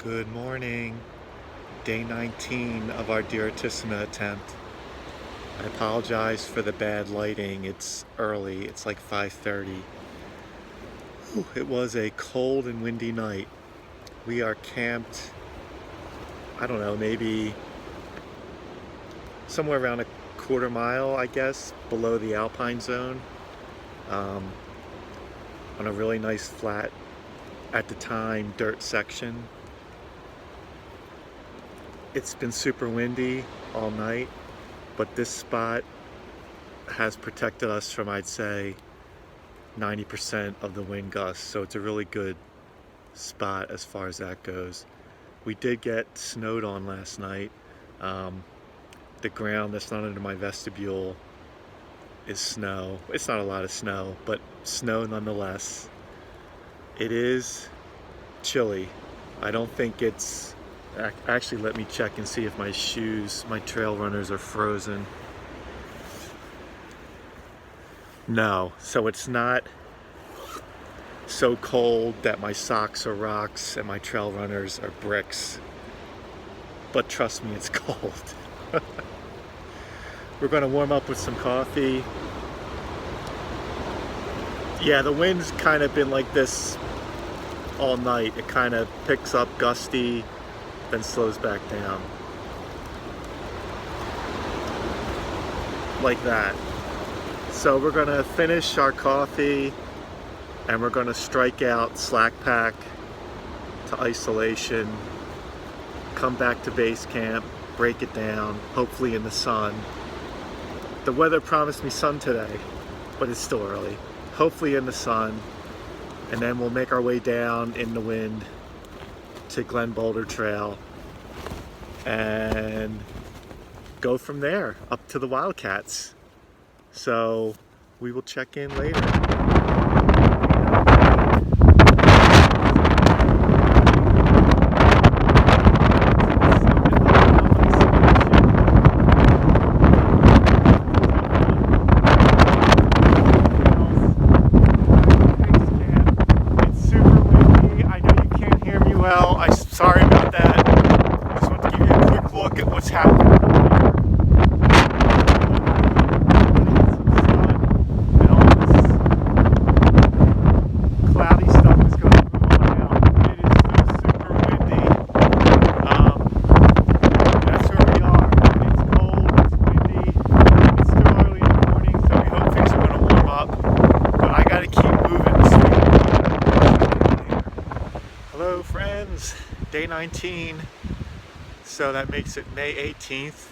Good morning. Day 19 of our Direttissima attempt. I apologize for the bad lighting. It's early. It's like 5:30. It was a cold and windy night. We are camped, I don't know, maybe somewhere around a quarter mile, I guess, below the alpine zone, um, on a really nice flat, at the time, dirt section. It's been super windy all night, but this spot has protected us from, I'd say, 90% of the wind gusts, so it's a really good spot as far as that goes. We did get snowed on last night. The ground that's not under my vestibule is snow. It's not a lot of snow, but snow nonetheless. It is chilly. I don't think it's... Actually, let me check and see if my shoes, my trail runners, are frozen. No, so it's not so cold that my socks are rocks and my trail runners are bricks. But trust me, it's cold. We're going to warm up with some coffee. Yeah, the wind's kind of been like this all night. It kind of picks up gusty, then slows back down. Like that. So we're going to finish our coffee and we're going to strike out slack pack to isolation, come back to base camp, break it down, hopefully in the sun. The weather promised me sun today, but it's still early. Hopefully in the sun, and then we'll make our way down in the wind to Glen Boulder Trail and go from there up to the Wildcats. So we will check in later. Sorry about that. Just want to give you a quick look at what's happening. Cloudy stuff is going to move on out. It is still super windy. That's where we are. It's cold, it's windy. It's still early in the morning, so we hope things are going to warm up. But I got to keep moving to sleep. Hello, friends. Day 19, so that makes it May 18th,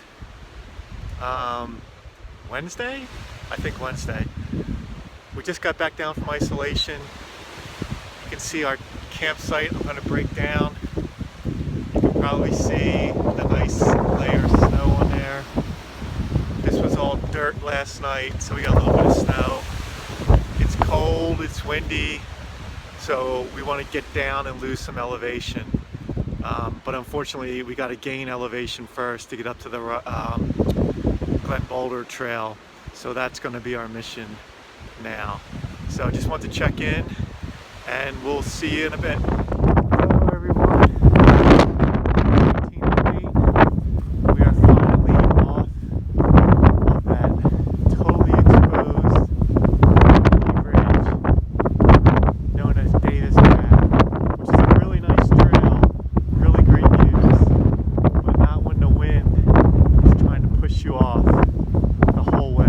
Wednesday? I think Wednesday. We just got back down from isolation. You can see our campsite. I'm going to break down. You can probably see the nice layer of snow on there. This was all dirt last night, so we got a little bit of snow. It's cold, it's windy, so we want to get down and lose some elevation. But unfortunately, we got to gain elevation first to get up to the Glen Boulder Trail. So that's going to be our mission now. So I just want to check in, and we'll see you in a bit. Hello, everyone. We are finally off of that totally exposed ridge known as Davis Path, which is a really nice trail. Really great views, but not when the wind is trying to push you off the whole way.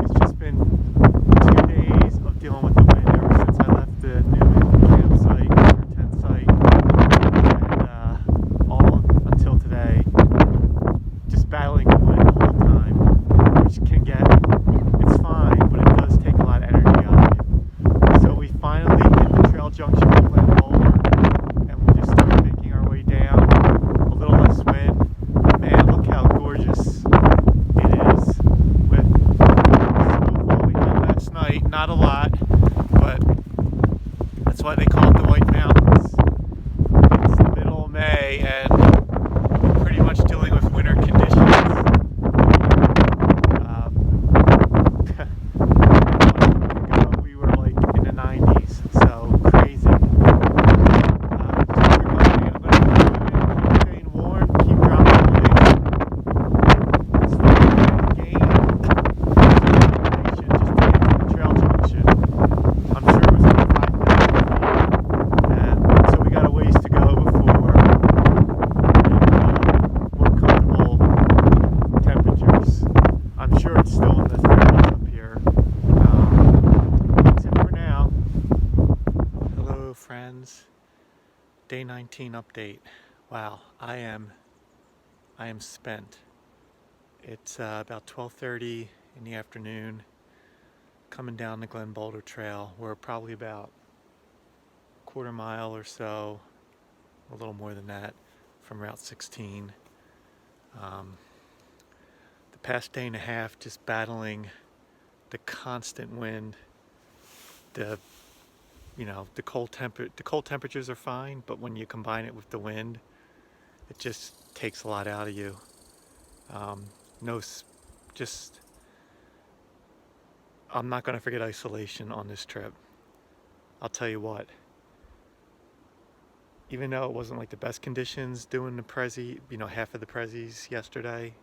It's just been 2 days of dealing with the wind ever since I left the Newman campsite. Day 19 update. Wow, I am spent. It's about 12:30 in the afternoon, coming down the Glen Boulder Trail. We're probably about a quarter mile or so, a little more than that, from Route 16. The past day and a half just battling the constant wind. The the cold temperatures are fine, but when you combine it with the wind, it just takes a lot out of you. No, just I'm not going to forget isolation on this trip. I'll tell you what. Even though it wasn't like the best conditions doing the Prezi, half of the Prezis yesterday,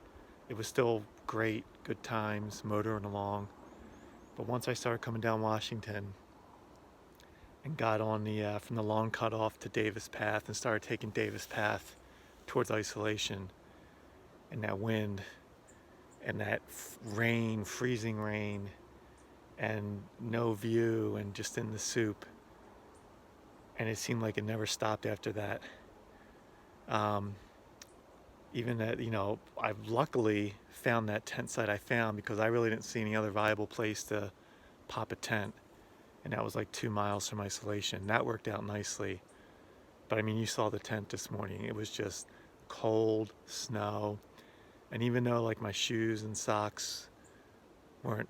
it was still great, good times, motoring along. But once I started coming down Washington and got on the from the long cutoff to Davis Path and started taking Davis Path towards isolation, and that wind and that rain, freezing rain, and no view and just in the soup, and it seemed like it never stopped after that. Even that, I've luckily found that tent site I found because I really didn't see any other viable place to pop a tent, and that was like 2 miles from isolation. That worked out nicely. But I mean, you saw the tent this morning. It was just cold, snow, and even though like my shoes and socks weren't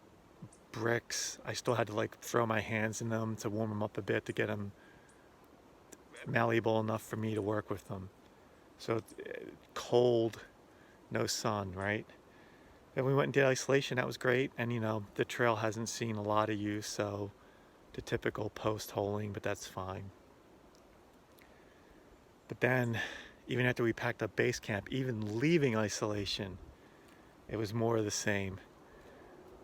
bricks, I still had to like throw my hands in them to warm them up a bit to get them malleable enough for me to work with them. So cold, no sun, right? Then we went and did isolation. That was great. And the trail hasn't seen a lot of use, so the typical post-holing, but that's fine. But then, even after we packed up base camp, even leaving isolation, it was more of the same.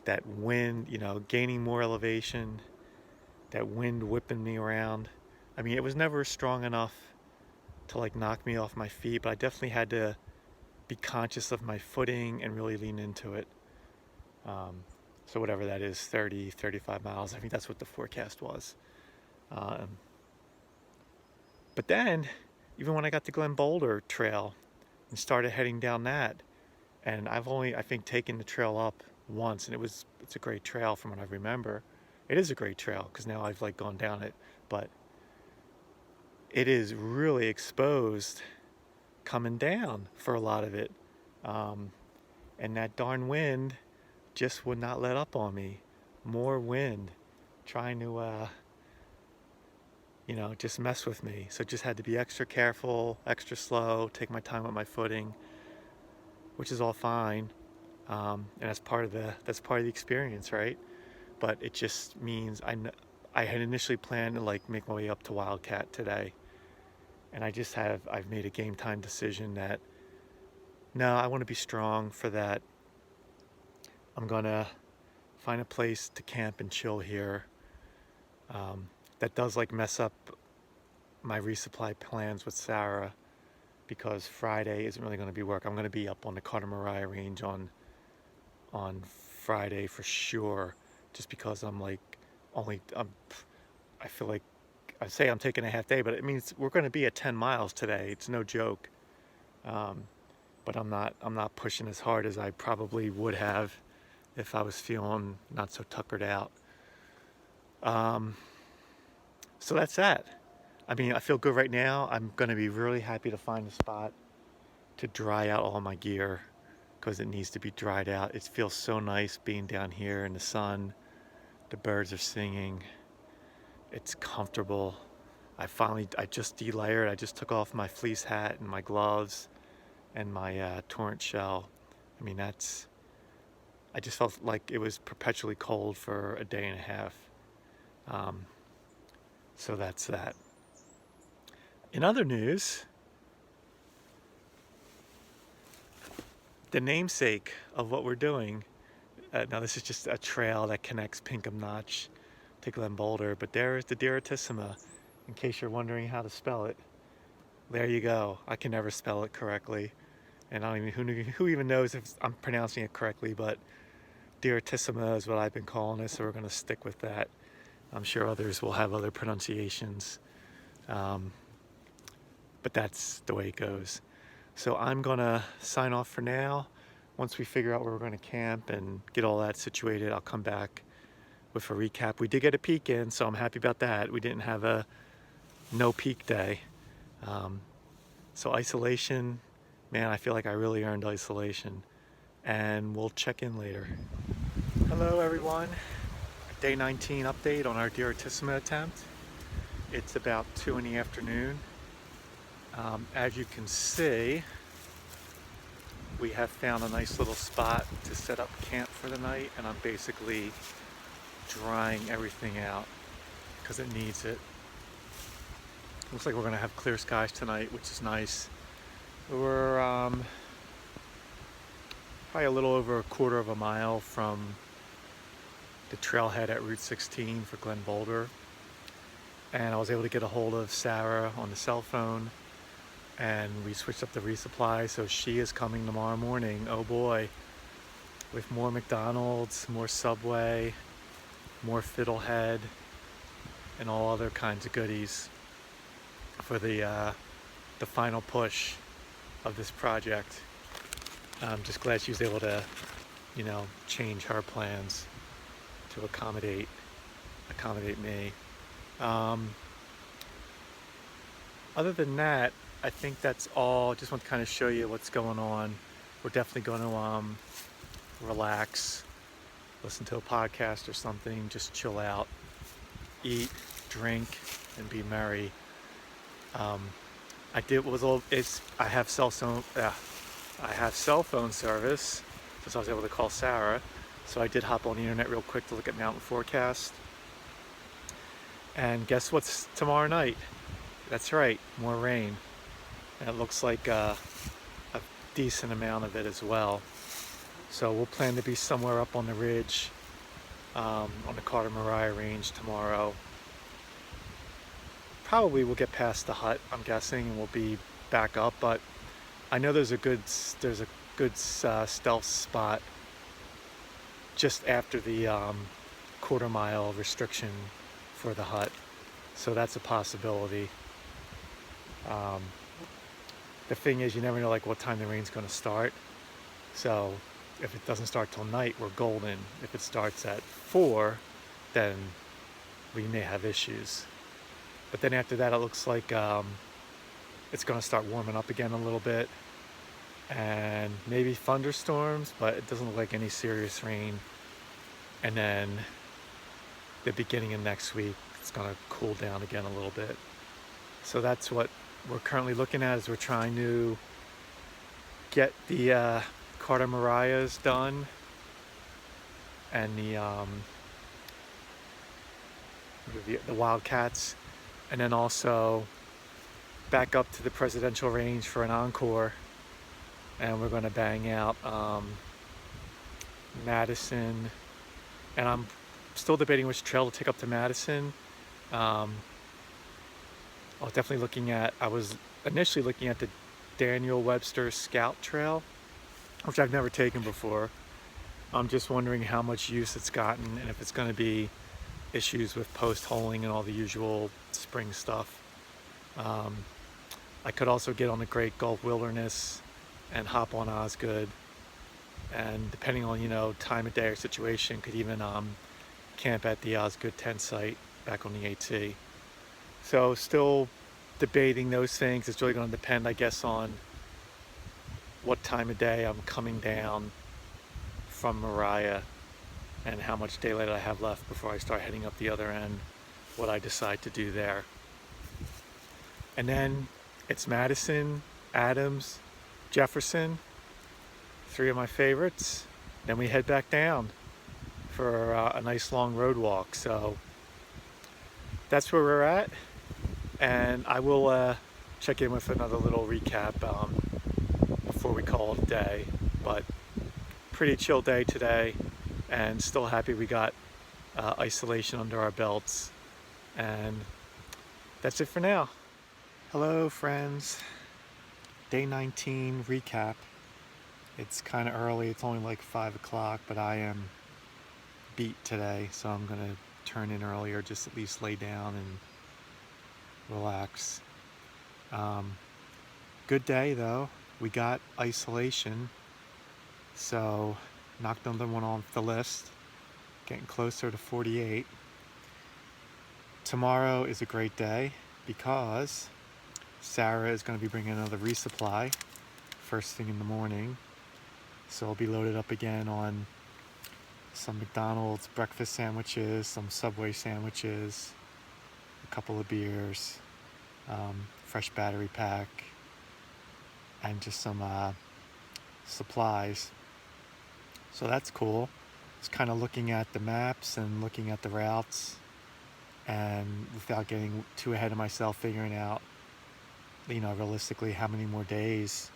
That wind, gaining more elevation, that wind whipping me around. I mean, it was never strong enough to like knock me off my feet, but I definitely had to be conscious of my footing and really lean into it. So whatever that is, 30, 35 miles, I think that's what the forecast was. But then, even when I got to Glen Boulder Trail and started heading down that, and I've only, I think, taken the trail up once, and it's a great trail from what I remember. It is a great trail because now I've like gone down it, but it is really exposed coming down for a lot of it. And that darn wind just would not let up on me. More wind trying to, just mess with me. So just had to be extra careful, extra slow, take my time with my footing, which is all fine. And that's part of the experience, right? But it just means I had initially planned to like make my way up to Wildcat today, and I've made a game time decision that no, I want to be strong for that. I'm gonna find a place to camp and chill here. That does like mess up my resupply plans with Sarah because Friday isn't really going to be work. I'm going to be up on the Carter Mariah Range on Friday for sure, just because I feel like I say I'm taking a half day, but it means we're going to be at 10 miles today. It's no joke. But I'm not pushing as hard as I probably would have if I was feeling not so tuckered out. So that's that. I mean, I feel good right now. I'm going to be really happy to find a spot to dry out all my gear because it needs to be dried out. It feels so nice being down here in the sun. The birds are singing. It's comfortable. I just delayered. I just took off my fleece hat and my gloves and my torrent shell. I mean, I just felt like it was perpetually cold for a day and a half. So that's that. In other news, the namesake of what we're doing, now this is just a trail that connects Pinkham Notch to Glen Boulder, but there is the Direttissima, in case you're wondering how to spell it. There you go. I can never spell it correctly, and I don't even, who even knows if I'm pronouncing it correctly, but Direttissima is what I've been calling it, so we're going to stick with that. I'm sure others will have other pronunciations. but that's the way it goes. So I'm gonna sign off for now. Once we figure out where we're gonna camp and get all that situated, I'll come back with a recap. We did get a peak in, so I'm happy about that. We didn't have a no peak day. So isolation, man, I feel like I really earned isolation. And we'll check in later. Hello everyone. Day 19 update on our Direttissima attempt. It's about 2 in the afternoon. As you can see, we have found a nice little spot to set up camp for the night, and I'm basically drying everything out because it needs it. Looks like we're gonna have clear skies tonight, which is nice. We're probably a little over a quarter of a mile from the trailhead at Route 16 for Glen Boulder, and I was able to get a hold of Sarah on the cell phone, and we switched up the resupply, so she is coming tomorrow morning, oh boy, with more McDonald's, more Subway, more Fiddlehead, and all other kinds of goodies for the final push of this project. I'm just glad she was able to, you know, change her plans to accommodate me. Other than that, I think that's all. Just want to kind of show you what's going on. We're definitely going to relax, listen to a podcast or something, just chill out, eat, drink, and be merry. I have cell phone service, so I was able to call Sarah. So I did hop on the internet real quick to look at mountain forecast. And guess what's tomorrow night? That's right, more rain. And it looks like a decent amount of it as well. So we'll plan to be somewhere up on the ridge, on the Carter-Mariah range tomorrow. Probably we'll get past the hut, I'm guessing, and we'll be back up. But I know there's a good stealth spot just after the quarter-mile restriction for the hut, so that's a possibility. The thing is, you never know like what time the rain's going to start. So if it doesn't start till night, we're golden. If it starts at 4, then we may have issues. But then after that, it looks like it's going to start warming up again a little bit, and maybe thunderstorms, but it doesn't look like any serious rain. And then the beginning of next week, it's going to cool down again a little bit. So that's what we're currently looking at, is we're trying to get the Carter-Mariahs done and the Wildcats, and then also back up to the presidential range for an encore. And we're going to bang out Madison, and I'm still debating which trail to take up to Madison. I was initially looking at the Daniel Webster Scout Trail, which I've never taken before. I'm just wondering how much use it's gotten, and if it's going to be issues with post-holing and all the usual spring stuff. I could also get on the Great Gulf Wilderness and hop on Osgood, and depending on, you know, time of day or situation, could even camp at the Osgood tent site back on the AT. So still debating those things. It's really going to depend, I guess, on what time of day I'm coming down from Mariah and how much daylight I have left before I start heading up the other end, what I decide to do there. And then it's Madison, Adams, Jefferson, 3 of my favorites. Then we head back down for a nice long road walk. So that's where we're at, and I will check in with another little recap before we call it a day. But pretty chill day today, and still happy we got isolation under our belts. And that's it for now. Hello friends, day 19 recap. It's kind of early, it's only like 5 o'clock, but I am beat today, so I'm gonna turn in earlier, just at least lay down and relax. Good day though. We got isolation, so knocked another one off the list. Getting closer to 48. Tomorrow is a great day because Sarah is going to be bringing another resupply first thing in the morning. So I'll be loaded up again on some McDonald's breakfast sandwiches, some Subway sandwiches, a couple of beers, fresh battery pack, and just some supplies. So that's cool. Just kind of looking at the maps and looking at the routes, and without getting too ahead of myself, figuring out, realistically how many more days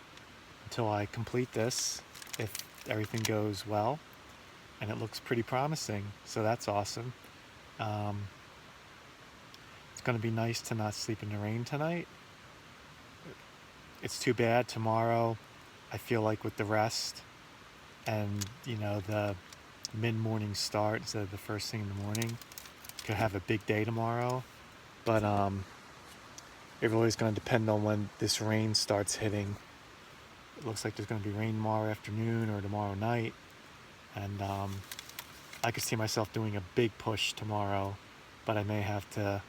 until I complete this, if everything goes well. And it looks pretty promising, so that's awesome. It's going to be nice to not sleep in the rain tonight. It's too bad tomorrow, I feel like with the rest and the mid-morning start instead of the first thing in the morning, could have a big day tomorrow. But it really is going to depend on when this rain starts hitting. It looks like there's going to be rain tomorrow afternoon or tomorrow night. And I could see myself doing a big push tomorrow, but I may have to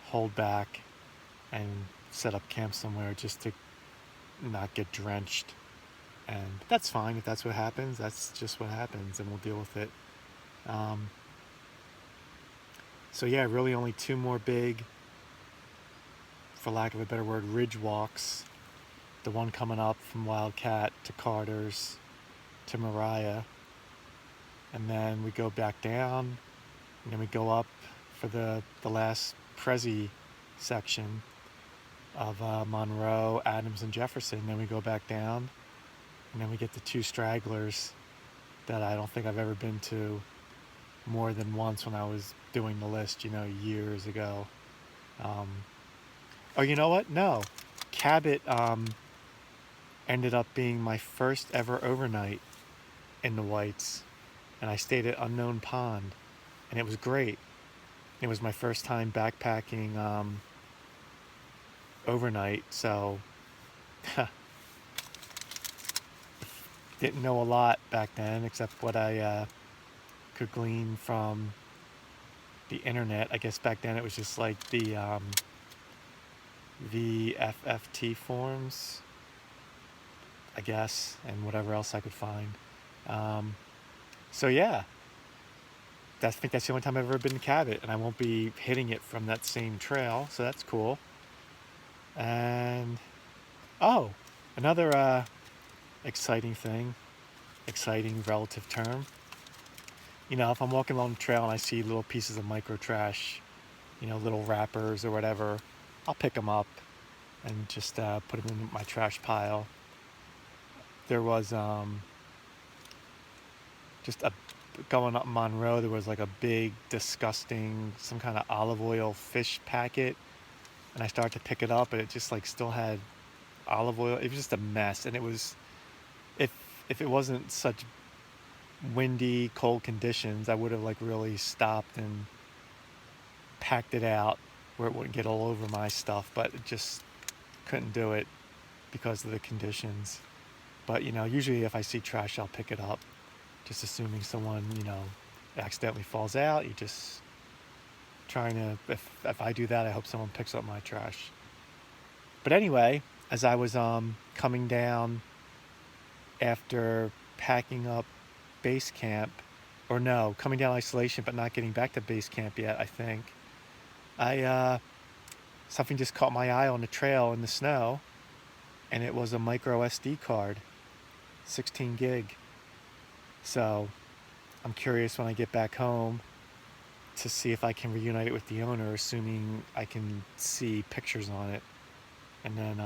hold back and set up camp somewhere just to not get drenched. And that's fine. If that's what happens, that's just what happens, and we'll deal with it. So yeah, really only two more big, for lack of a better word, ridge walks. The one coming up from Wildcat to Carter's to Mariah, and then we go back down, and then we go up for the last Prezi section of Monroe, Adams, and Jefferson. Then we go back down, and then we get the two stragglers that I don't think I've ever been to more than once when I was doing the list, years ago. Oh, you know what? No. Cabot ended up being my first ever overnight in the Whites, and I stayed at Unknown Pond, and it was great. It was my first time backpacking overnight, so didn't know a lot back then except what I could glean from the internet. I guess back then it was just like the FFT forums, I guess, and whatever else I could find. So yeah, I think that's the only time I've ever been to Cabot, and I won't be hitting it from that same trail, so that's cool. And another exciting thing, exciting relative term. If I'm walking along the trail and I see little pieces of micro trash, little wrappers or whatever, I'll pick them up and just put them in my trash pile. There was going up Monroe, there was like a big, disgusting, some kind of olive oil fish packet, and I started to pick it up, and it just still had olive oil. It was just a mess, and it was, if it wasn't such windy, cold conditions, I would have really stopped and packed it out where it wouldn't get all over my stuff, but it just couldn't do it because of the conditions. But usually if I see trash, I'll pick it up, just assuming someone accidentally falls out. You just trying to, if I do that, I hope someone picks up my trash. But anyway, as I was coming down after packing up base camp, or no, coming down isolation but not getting back to base camp yet, I think, something just caught my eye on the trail in the snow, and it was a micro SD card, 16 gig. So I'm curious when I get back home to see if I can reunite it with the owner, assuming I can see pictures on it, and then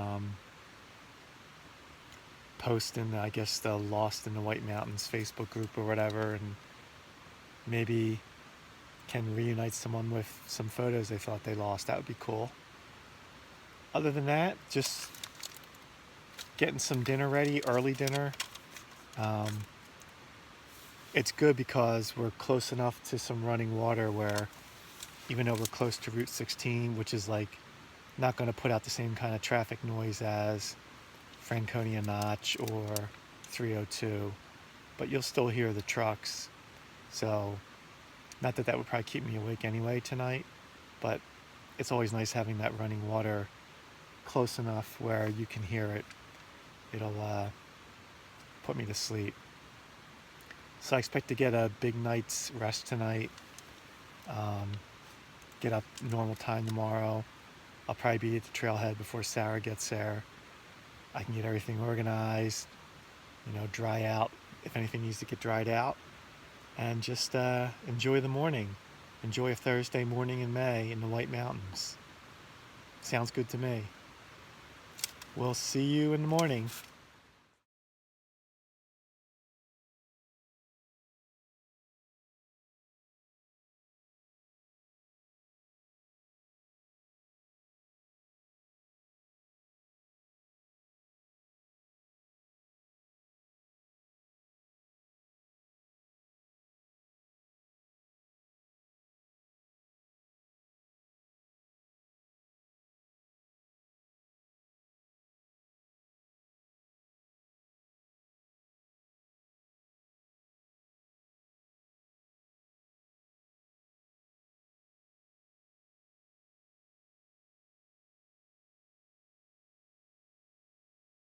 post in I guess the Lost in the White Mountains Facebook group or whatever, and maybe can reunite someone with some photos they thought they lost. That would be cool. Other than that, just getting some dinner ready, early dinner. It's good because we're close enough to some running water where, even though we're close to Route 16, which is Not going to put out the same kind of traffic noise as Franconia Notch or 302, but you'll still hear the trucks. So, not that that would probably keep me awake anyway tonight, but it's always nice having that running water close enough where you can hear it. It'll put me to sleep. So I expect to get a big night's rest tonight. Get up normal time tomorrow. I'll probably be at the trailhead before Sarah gets there. I can get everything organized, dry out if anything needs to get dried out, and just enjoy the morning. Enjoy a Thursday morning in May in the White Mountains. Sounds good to me. We'll see you in the morning.